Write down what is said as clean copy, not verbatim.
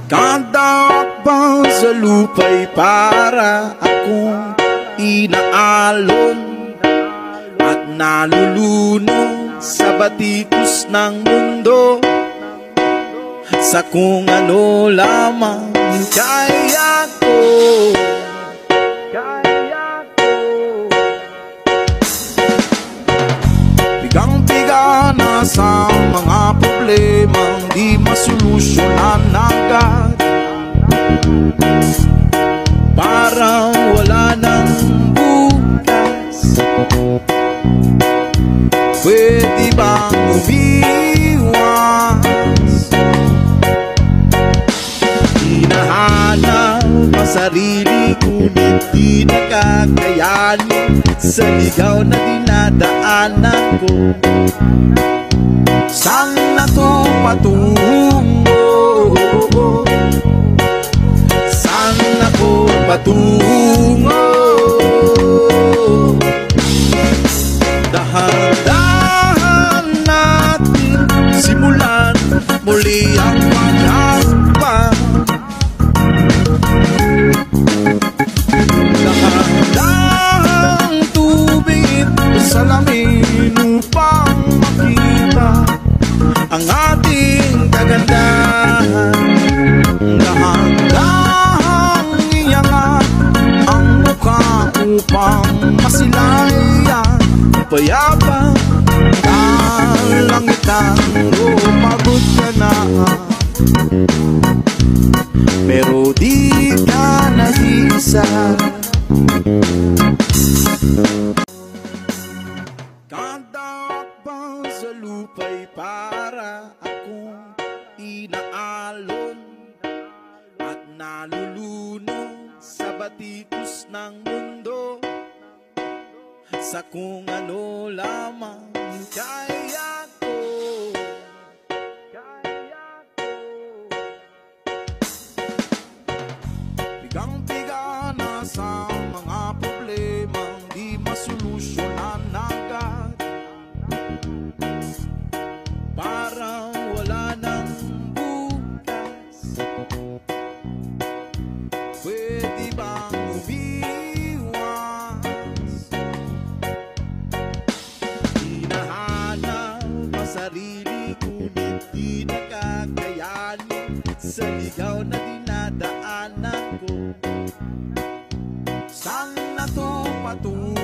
Kada akbang sa lupa'y para akong inaalon at nalulunod sa batikos ng mundo, sa kung ano lamang kaya ko. Bigang-biga na sa mga problemang di masolusyonan agad, parang wala nang bukas. Pwede bang umiwas? Hinahanap ang sarili ngunit di nakakayanin sa ligaw na dinadaanan ko. Saan na to patungo? Saan ako patungo? Dahan-dahan natin simulan muli ang paghahakbang. Dahan-dahang tubig sa salamin upang makita ang ating kagandahan. Dahan-dahang iangat ang mukha upang masilayan payapang kalangitan. Oh, pagod ka na pero di ka nag-isa. Kada akbang sa lupa'y para akong inaalon at nalulunod sa batikos ng mundo, sa kung ano lamang kaya ko. Bigang-biga na sa mga problemang di masolusyonan agad, parang wala nang bukas. Pwede bang umiwas? Hinahanap ang sarili ngunit di nakakayanin sa ligaw na dinadaanan ko. Saan na to patungo?